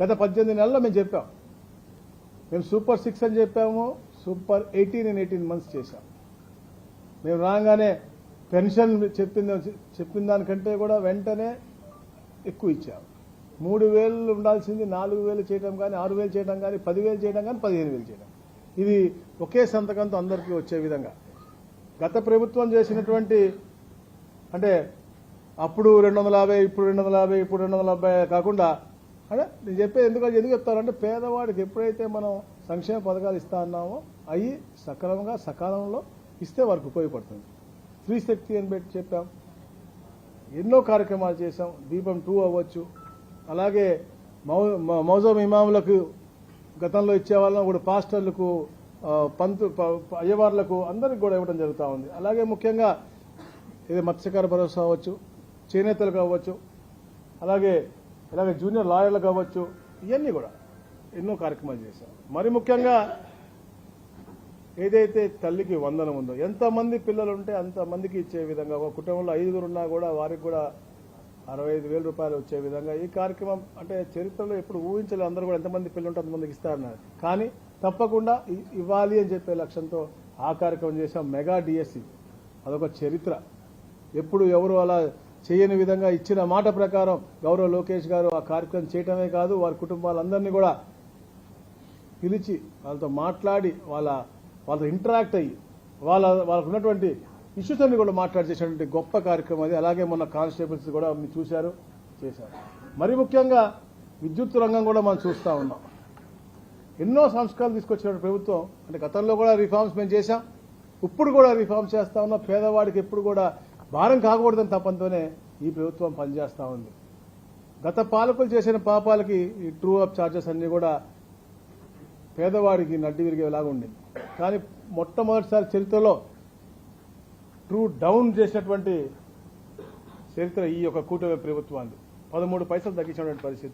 గత 18 నెలల్లో మేము చెప్పాం. మేము సూపర్ 6 అని చెప్పాము, సూపర్ 18 in 18 months చేశాం. మేము రాగానే పెన్షన్ చెప్పిన దానికంటే కూడా వెంటనే ఎక్కువ ఇచ్చాము. 3,000 ఉండాల్సింది 4,000 చేయడం కానీ, 6,000 చేయడం కానీ, 10,000 చేయడం కానీ, 15,000 చేయడం. ఇది ఒకే సంతకంతో అందరికీ వచ్చే విధంగా గత ప్రభుత్వం చేసినటువంటి, అంటే అప్పుడు 250, ఇప్పుడు 250, ఇప్పుడు 270 కాకుండా, అంటే నేను చెప్పేది ఎందుకు చెప్తానంటే, పేదవాడికి ఎప్పుడైతే మనం సంక్షేమ పథకాలు ఇస్తా అన్నామో అవి సక్రమంగా సకాలంలో ఇస్తే వారికి ఉపయోగపడుతుంది. స్త్రీ శక్తి అని పెట్టి చెప్పాం, ఎన్నో కార్యక్రమాలు చేశాం. దీపం 2 అవ్వచ్చు, అలాగే మౌజం ఇమాములకు గతంలో ఇచ్చే వాళ్ళని కూడా పాస్టర్లకు, అయ్యవార్లకు అందరికి కూడా ఇవ్వడం జరుగుతూ ఉంది. అలాగే ముఖ్యంగా ఇది మత్స్యకార భరోసా అవ్వచ్చు, చేనేతలకు అవ్వచ్చు, అలాగే జూనియర్ లాయర్లకు అవ్వచ్చు, ఇవన్నీ కూడా ఎన్నో కార్యక్రమాలు చేశాం. మరి ముఖ్యంగా ఏదైతే తల్లికి వందనం ఉందో, ఎంతమంది పిల్లలు ఉంటే అంతమందికి ఇచ్చే విధంగా, ఒక కుటుంబంలో 5 ఉన్నా కూడా వారికి కూడా 65,000 రూపాయలు వచ్చే విధంగా ఈ కార్యక్రమం, అంటే చరిత్రలో ఎప్పుడు ఊహించలేదు. అందరూ కూడా ఎంతమంది పిల్లలు ఉంటే అంతమందికి ఇస్తారన్నారు, కానీ తప్పకుండా ఇవ్వాలి అని చెప్పే లక్ష్యంతో ఆ కార్యక్రమం చేశాం. మెగా డిఎస్సి అదొక చరిత్ర. ఎప్పుడు ఎవరు అలా చేయని విధంగా ఇచ్చిన మాట ప్రకారం గౌరవ లోకేష్ గారు ఆ కార్యక్రమం చేయటమే కాదు, వారి కుటుంబాలందరినీ కూడా పిలిచి వాళ్ళతో మాట్లాడి వాళ్ళతో ఇంటరాక్ట్ అయ్యి వాళ్ళకు ఉన్నటువంటి ఇష్యూస్ అన్ని కూడా మాట్లాడి చేసినటువంటి గొప్ప కార్యక్రమం అది. అలాగే మొన్న కానిస్టేబుల్స్ కూడా మీరు చూశారు, చేశారు. మరి ముఖ్యంగా విద్యుత్ రంగం కూడా మనం చూస్తూ ఉన్నాం. ఎన్నో సంస్కరణలు తీసుకొచ్చిన ప్రభుత్వం, అంటే గతంలో కూడా రిఫార్మ్స్ మేము చేశాం, ఇప్పుడు కూడా రిఫార్మ్స్ చేస్తా ఉన్నాం. పేదవాడికి ఎప్పుడు కూడా భారం కాకూడదని తప్పంతోనే ఈ ప్రభుత్వం పనిచేస్తూ ఉంది. గత పాలకులు చేసిన పాపాలకి ఈ ట్రూ అప్ ఛార్జెస్ అన్ని కూడా పేదవాడికి నడ్డి విరిగేలాగా ఉండింది. కానీ మొట్టమొదటిసారి చరిత్రలో ట్రూ డౌన్ చేసినటువంటి చరిత్ర ఈ యొక్క కూటమి ప్రభుత్వాన్ని 13 పైసలు తగ్గించినటువంటి పరిస్థితి.